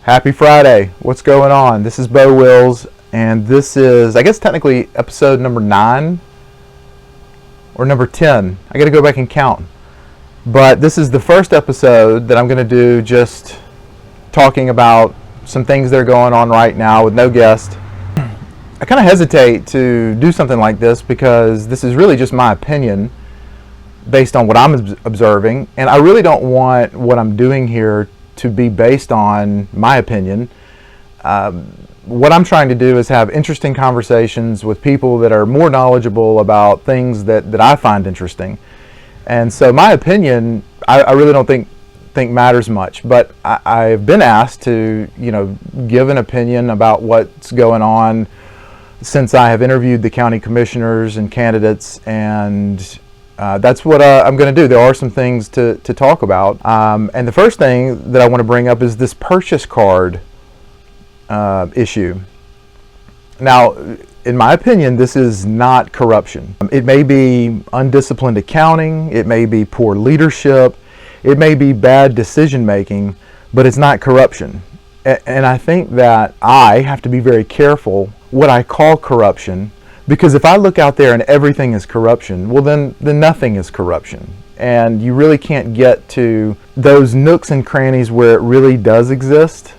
Happy Friday. What's going on? This is Bo Wills, and this is, I guess, technically episode number 9 or number 10. I got to go back and count. But this is the first episode that I'm going to do just talking about some things that are going on right now with no guest. I kind of hesitate to do something like this because this is really just my opinion based on what I'm observing, and I really don't want what I'm doing here to be based on my opinion. What I'm trying to do is have interesting conversations with people that are more knowledgeable about things that I find interesting. And so my opinion, I really don't think matters much, but I've been asked to, give an opinion about what's going on since I have interviewed the county commissioners and candidates, and that's what I'm going to do. There are some things to talk about. And the first thing that I want to bring up is this purchase card issue. Now, in my opinion, this is not corruption. It may be undisciplined accounting, it may be poor leadership, it may be bad decision making, but it's not corruption. And I think that I have to be very careful what I call corruption, because if I look out there and everything is corruption, well then nothing is corruption. And you really can't get to those nooks and crannies where it really does exist,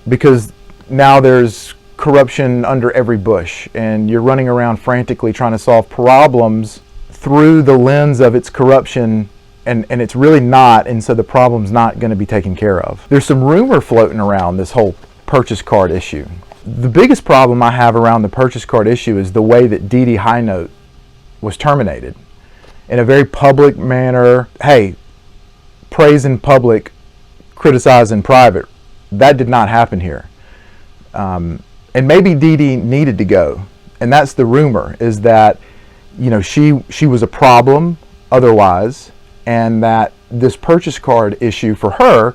because now there's corruption under every bush, and you're running around frantically trying to solve problems through the lens of its corruption, and it's really not, and so the problem's not going to be taken care of. There's some rumor floating around this whole purchase card issue. The biggest problem I have around the purchase card issue is the way that Dee High Note was terminated in a very public manner. Hey, praise in public, criticize in private. That did not happen here. And maybe Dee needed to go, and that's the rumor, is that she was a problem otherwise, and that this purchase card issue for her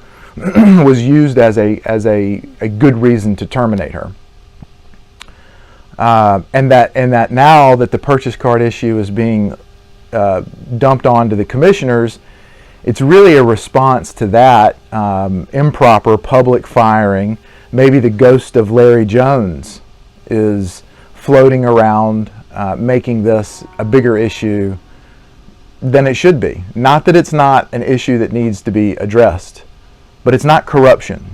was used as a good reason to terminate her. And that now that the purchase card issue is being dumped onto the commissioners, it's really a response to that improper public firing. Maybe the ghost of Larry Jones is floating around, making this a bigger issue than it should be. Not that it's not an issue that needs to be addressed, but it's not corruption.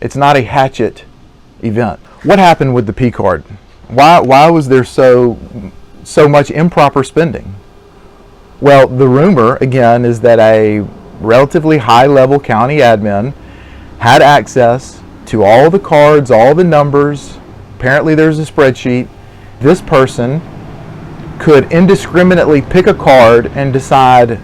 It's not a hatchet event. What happened with the Pcard? Why was there so much improper spending? Well, the rumor, again, is that a relatively high-level county admin had access to all the cards, all the numbers. Apparently there's a spreadsheet. This person could indiscriminately pick a card and decide,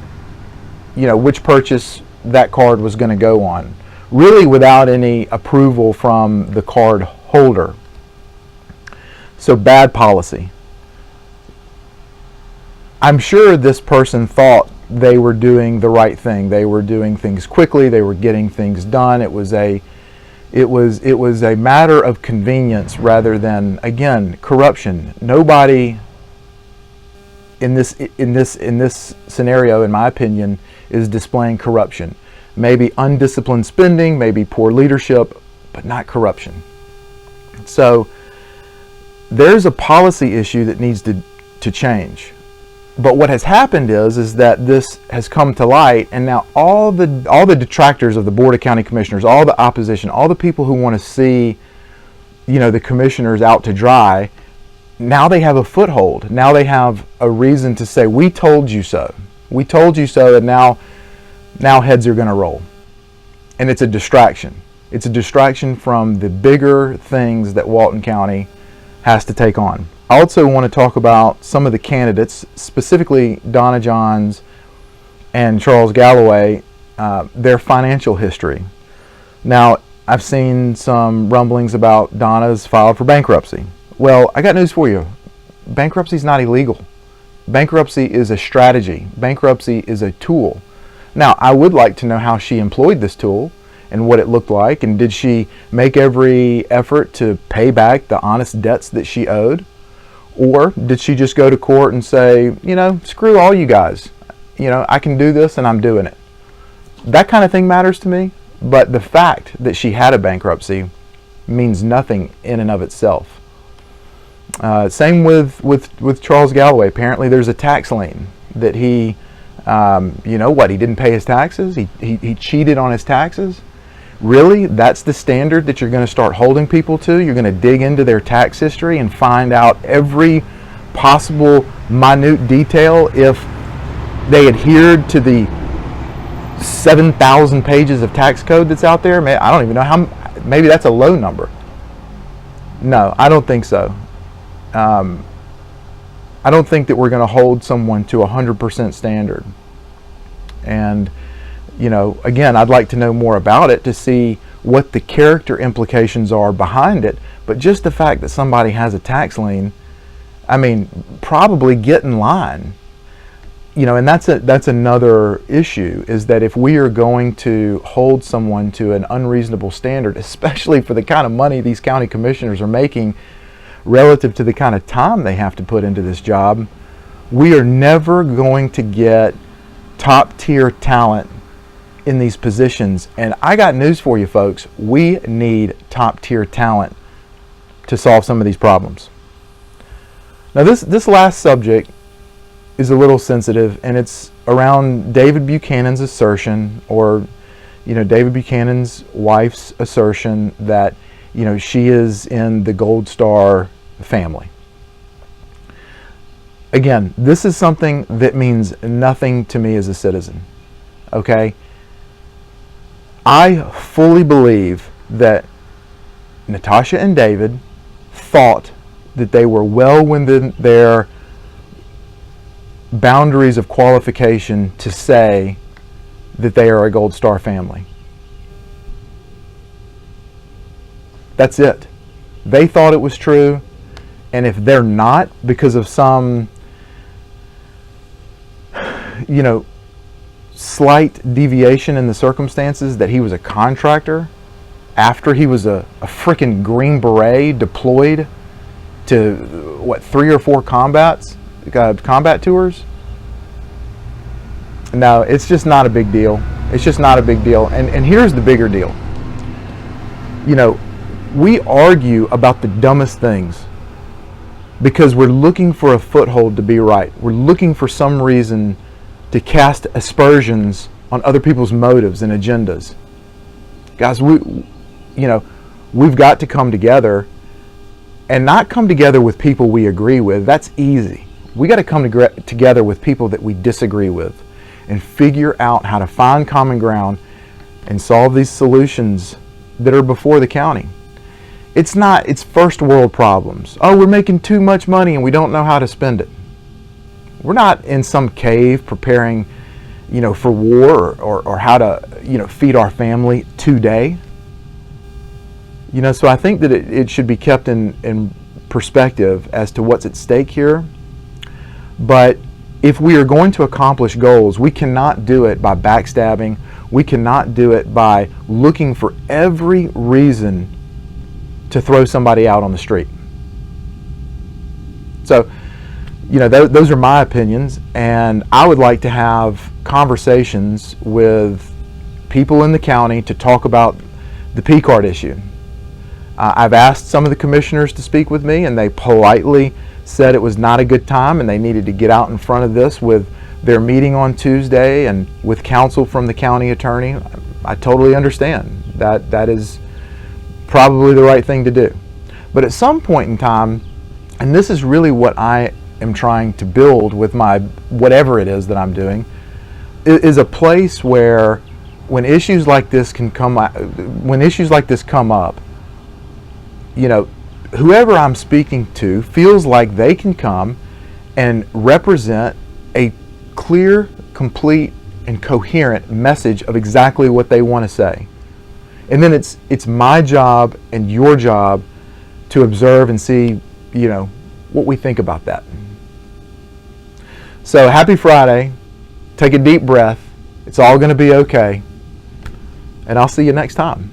which purchase that card was going to go on, really without any approval from the card holder. So bad policy. I'm sure this person thought they were doing the right thing. They were doing things quickly. They were getting things done. It was a matter of convenience rather than, again, corruption. Nobody in this scenario, in my opinion, is displaying corruption. Maybe undisciplined spending, maybe poor leadership, but not corruption. So there's a policy issue that needs to change. But what has happened is that this has come to light, and now all the detractors of the Board of County Commissioners, all the opposition, all the people who want to see, the commissioners out to dry, now they have a foothold. Now they have a reason to say, we told you so. We told you so, and now heads are going to roll. And it's a distraction. It's a distraction from the bigger things that Walton County has to take on. I also want to talk about some of the candidates, specifically Donna Johns and Charles Galloway, their financial history. Now, I've seen some rumblings about Donna's filed for bankruptcy. Well, I got news for you. Bankruptcy is not illegal. Bankruptcy is a strategy. Bankruptcy is a tool. Now, I would like to know how she employed this tool and what it looked like, and did she make every effort to pay back the honest debts that she owed? Or did she just go to court and say, screw all you guys. I can do this and I'm doing it. That kind of thing matters to me. But the fact that she had a bankruptcy means nothing in and of itself. Same with Charles Galloway. Apparently there's a tax lien that he, you know what, he didn't pay his taxes, he cheated on his taxes. Really? That's the standard that you're going to start holding people to? You're going to dig into their tax history and find out every possible minute detail if they adhered to the 7,000 pages of tax code that's out there? I don't even know how, maybe that's a low number. No, I don't think so. I don't think that we're going to hold someone to 100% standard. And, you know, again, I'd like to know more about it to see what the character implications are behind it. But just the fact that somebody has a tax lien, I mean, probably get in line. You know, and that's another issue, is that if we are going to hold someone to an unreasonable standard, especially for the kind of money these county commissioners are making relative to the kind of time they have to put into this job, we are never going to get top tier talent in these positions. And I got news for you folks, we need top tier talent to solve some of these problems. Now this last subject is a little sensitive, and it's around David Buchanan's assertion, or, you know, David Buchanan's wife's assertion that, you know, she is in the Gold Star family. Again, this is something that means nothing to me as a citizen. Okay? I fully believe that Natasha and David thought that they were well within their boundaries of qualification to say that they are a Gold Star family. That's it. They thought it was true, and if they're not, because of some, you know, slight deviation in the circumstances, that he was a contractor after he was a frickin' Green Beret deployed to, what, 3 or 4 combat tours? No, it's just not a big deal. It's just not a big deal. And here's the bigger deal. You know, we argue about the dumbest things because we're looking for a foothold to be right. We're looking for some reason to cast aspersions on other people's motives and agendas. Guys, we've got to come together, and not come together with people we agree with. That's easy. We got to come together with people that we disagree with and figure out how to find common ground and solve these solutions that are before the county. It's first world problems. Oh, we're making too much money and we don't know how to spend it. We're not in some cave preparing, you know, for war or how to, you know, feed our family today. You know, so I think that it should be kept in perspective as to what's at stake here. But if we are going to accomplish goals, we cannot do it by backstabbing. We cannot do it by looking for every reason to throw somebody out on the street. So, you know, those are my opinions, and I would like to have conversations with people in the county to talk about the Pcard issue. I've asked some of the commissioners to speak with me, and they politely said it was not a good time and they needed to get out in front of this with their meeting on Tuesday and with counsel from the county attorney. I totally understand that. That is probably the right thing to do. But at some point in time, and this is really what I am trying to build with my whatever it is that I'm doing, is a place where when issues like this come up, you know, whoever I'm speaking to feels like they can come and represent a clear, complete, and coherent message of exactly what they want to say. And then it's my job and your job to observe and see, you know, what we think about that. So happy Friday. Take a deep breath. It's all going to be okay. And I'll see you next time.